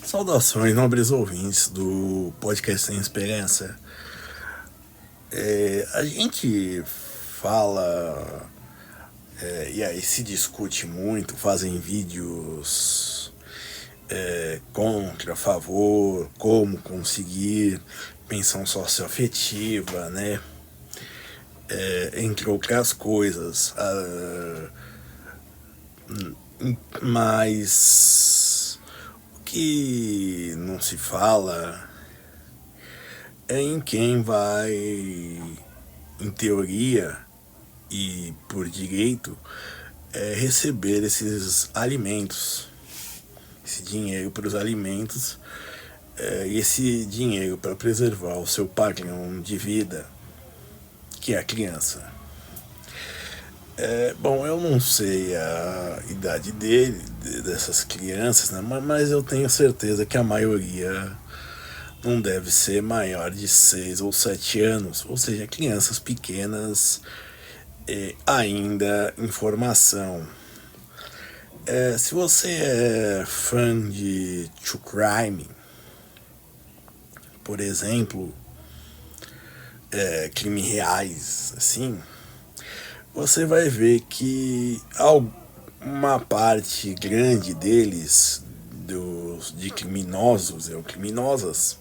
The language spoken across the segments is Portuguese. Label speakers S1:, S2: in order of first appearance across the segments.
S1: Saudações, nobres ouvintes do podcast Sem Esperança. A gente fala e aí se discute muito, fazem vídeos contra, a favor, como conseguir pensão socioafetiva, né? Entre outras coisas. Mas o que não se fala é em quem vai, em teoria e por direito, receber esses alimentos, esse dinheiro para os alimentos, e esse dinheiro para preservar o seu padrão de vida, que é a criança. Bom, eu não sei a idade dessas crianças, né? Mas eu tenho certeza que a maioria não deve ser maior de 6 ou 7 anos, ou seja, crianças pequenas ainda em formação. Se você é fã de True Crime, por exemplo, crimes reais, assim, você vai ver que uma parte grande deles, de criminosos ou criminosas,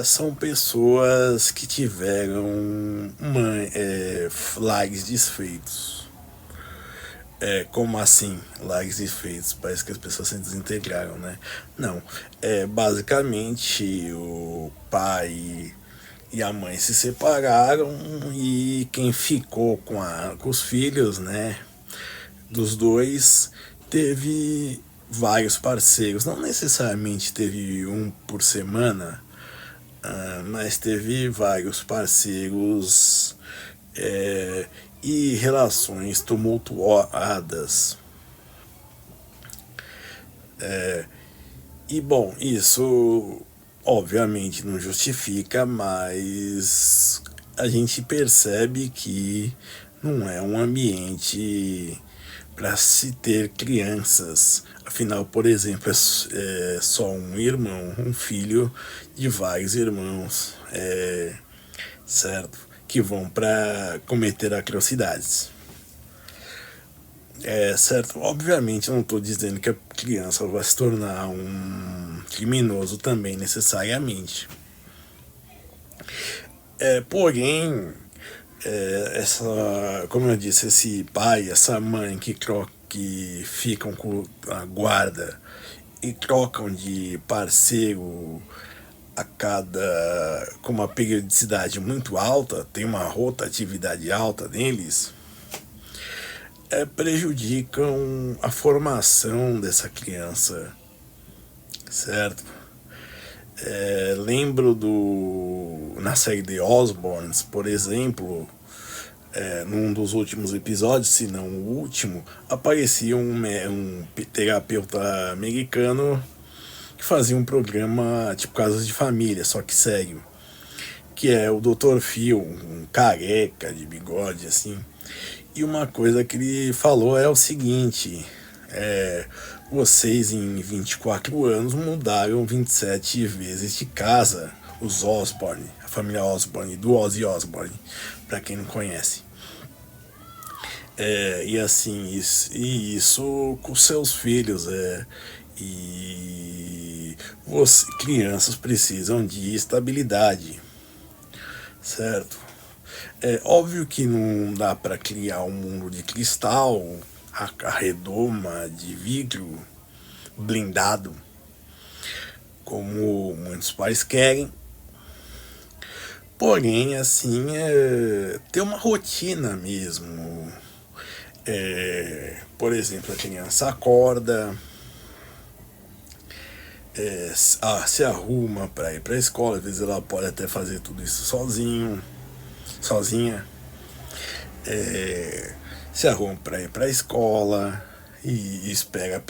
S1: são pessoas que tiveram lares desfeitos. Como assim, lares desfeitos? Parece que as pessoas se desintegraram, né? Não, basicamente o pai e a mãe se separaram e quem ficou com os filhos, né, dos dois, teve vários parceiros. Não necessariamente teve um por semana, mas teve vários parceiros e relações tumultuadas. E bom, isso obviamente não justifica, mas a gente percebe que não é um ambiente para se ter crianças. Afinal, por exemplo, é só um irmão, um filho de vários irmãos, certo? Que vão para cometer atrocidades. Certo, obviamente eu não estou dizendo que a criança vai se tornar um criminoso também necessariamente. Porém, como eu disse, esse pai, essa mãe que ficam com a guarda e trocam de parceiro com uma periodicidade muito alta, tem uma rotatividade alta neles, prejudicam a formação dessa criança, certo? Lembro na série The Osbournes, por exemplo, num dos últimos episódios, se não o último, aparecia um terapeuta americano que fazia um programa tipo Casos de Família, só que sério, que é o Dr. Phil, um careca de bigode assim. E uma coisa que ele falou é o seguinte: vocês em 24 anos mudaram 27 vezes de casa. Os Osborne, a família Osborne, do Ozzy Osborne, para quem não conhece. E assim, isso com seus filhos. E crianças precisam de estabilidade, certo? É óbvio que não dá para criar um mundo de cristal, a redoma de vidro blindado, como muitos pais querem. Porém, assim, ter uma rotina mesmo. Por exemplo, a criança acorda, se arruma para ir para a escola, às vezes ela pode até fazer tudo isso sozinha, se arruma para ir para a escola e espera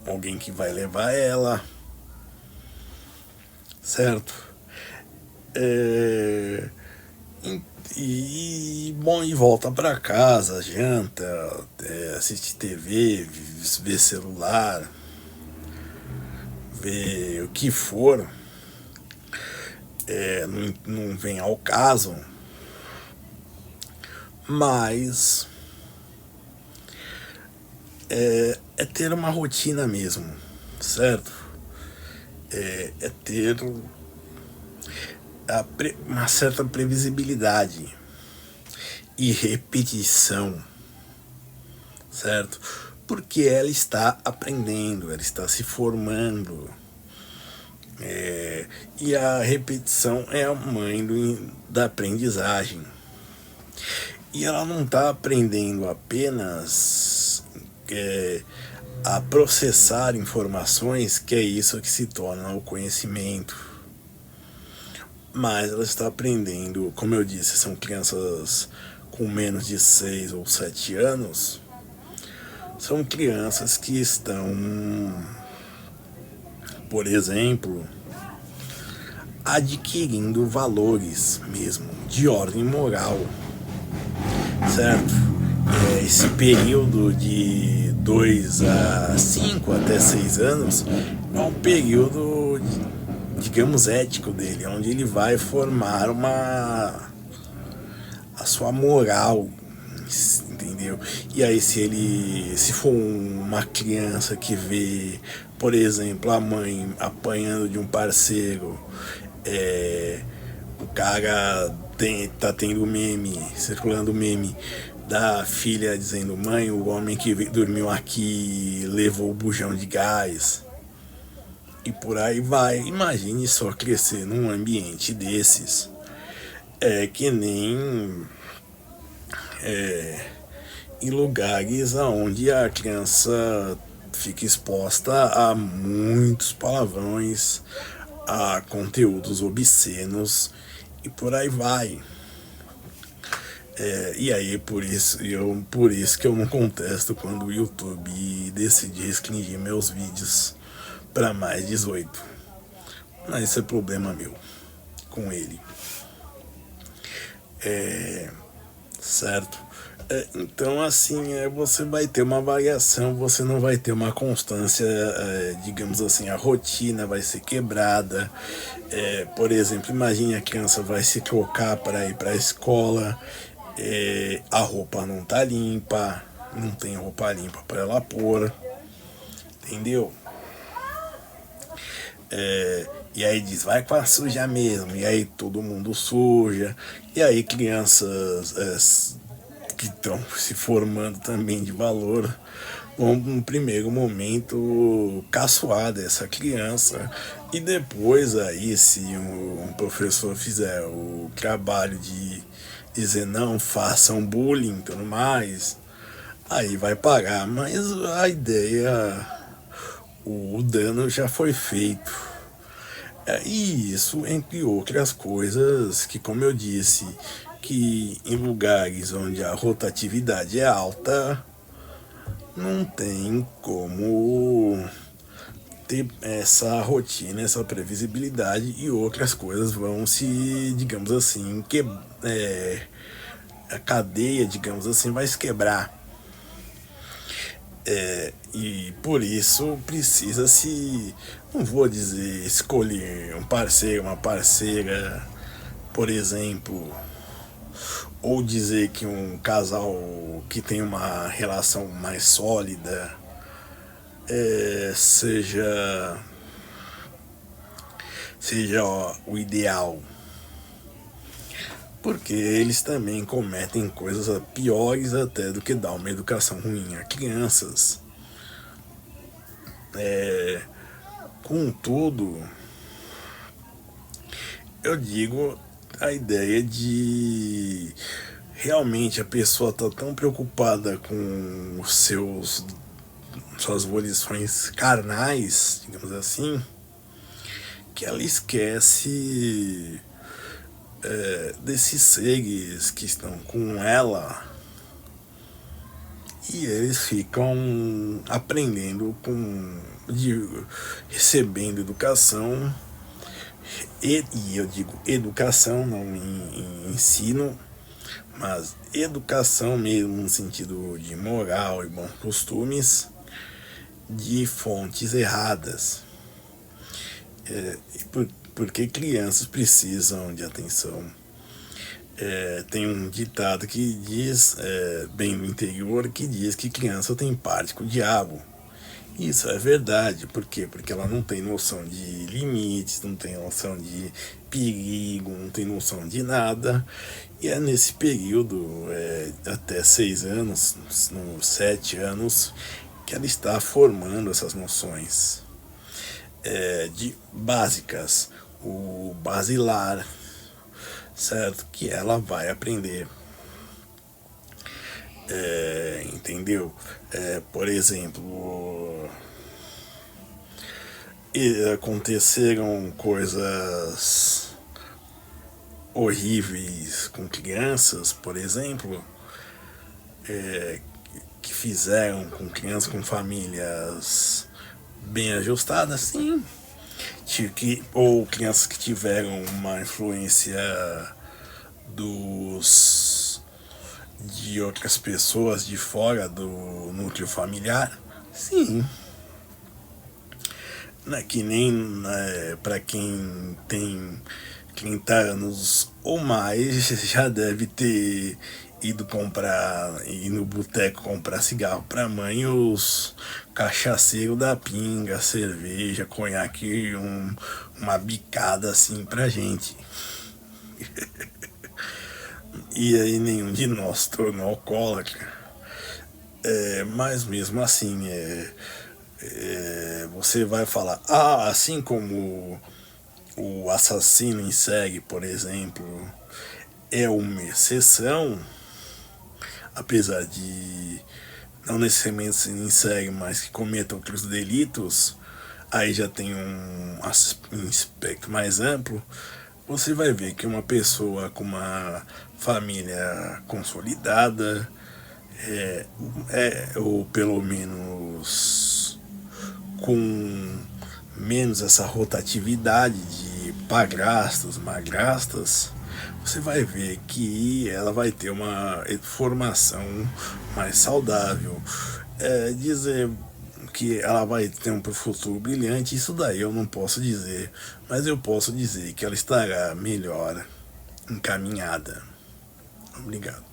S1: alguém que vai levar ela, certo? Bom, e volta para casa, janta, assiste TV, vê celular, vê o que for, não vem ao caso, mas é ter uma rotina mesmo, certo? É ter uma certa previsibilidade e repetição, certo? Porque ela está aprendendo, ela está se formando. E a repetição é a mãe da aprendizagem. E ela não está aprendendo apenas a processar informações, que é isso que se torna o conhecimento. Mas ela está aprendendo, como eu disse, são crianças com menos de 6 ou 7 anos, são crianças que estão, por exemplo, adquirindo valores mesmo, de ordem moral, certo? Esse período de 2 a 5 até 6 anos é um período, digamos, ético dele, onde ele vai formar a sua moral, entendeu? E aí se for uma criança que vê, por exemplo, a mãe apanhando de um parceiro, o cara tá tendo meme, circulando meme da filha dizendo: mãe, o homem que dormiu aqui levou o bujão de gás. E por aí vai. Imagine só crescer num ambiente desses. É que nem em lugares onde a criança fica exposta a muitos palavrões, a conteúdos obscenos e por aí vai. E aí por isso que eu não contesto quando o YouTube decide restringir meus vídeos para mais 18. Mas isso é problema meu com ele. Certo? Então assim, você vai ter uma variação, você não vai ter uma constância, digamos assim, a rotina vai ser quebrada. Por exemplo, imagine a criança vai se trocar para ir para a escola, a roupa não tá limpa, não tem roupa limpa para ela pôr, entendeu? E aí diz, vai com a suja mesmo, e aí todo mundo suja, e aí crianças que estão se formando também de valor vão no primeiro momento caçoar dessa criança, e depois aí se um professor fizer o trabalho de dizer não façam bullying e tudo mais, aí vai pagar, mas a ideia, o dano já foi feito. E isso, entre outras coisas, que como eu disse, que em lugares onde a rotatividade é alta, não tem como ter essa rotina, essa previsibilidade, e outras coisas vão se, digamos assim, a cadeia, digamos assim, vai se quebrar. E por isso precisa-se, não vou dizer escolher um parceiro, uma parceira, por exemplo, ou dizer que um casal que tem uma relação mais sólida seja o ideal, porque eles também cometem coisas piores até do que dar uma educação ruim a crianças. Contudo, eu digo a ideia de realmente a pessoa tá tão preocupada com os suas volições carnais, digamos assim, que ela esquece desses seres que estão com ela, e eles ficam aprendendo recebendo educação E eu digo educação, não em ensino, mas educação mesmo no sentido de moral e bons costumes, de fontes erradas. Porque crianças precisam de atenção. Tem um ditado que diz, bem no interior, que diz que criança tem parte com o diabo. Isso é verdade. Por quê? Porque ela não tem noção de limites, não tem noção de perigo, não tem noção de nada. E é nesse período, até 6 anos, 7 anos, que ela está formando essas noções de básicas, o basilar, certo? Que ela vai aprender. Entendeu? Por exemplo, aconteceram coisas horríveis com crianças, por exemplo, que fizeram com crianças com famílias bem ajustadas, sim. Ou crianças que tiveram uma influência de outras pessoas de fora do núcleo familiar, sim. Não é que nem para quem tem 30 anos ou mais já deve ter ir no boteco comprar cigarro pra mãe, os cachaceiros da pinga, cerveja, conhaque, uma bicada assim pra gente. E aí nenhum de nós tornou alcoólatra. Mas mesmo assim, você vai falar, assim como o assassino em série, por exemplo, é uma exceção, apesar de não necessariamente em série, mas que cometa outros delitos, aí já tem um aspecto mais amplo. Você vai ver que uma pessoa com uma família consolidada, ou pelo menos com menos essa rotatividade de padrastos, madrastas, você vai ver que ela vai ter uma formação mais saudável. Dizer que ela vai ter um futuro brilhante, isso daí eu não posso dizer, mas eu posso dizer que ela estará melhor encaminhada. Obrigado.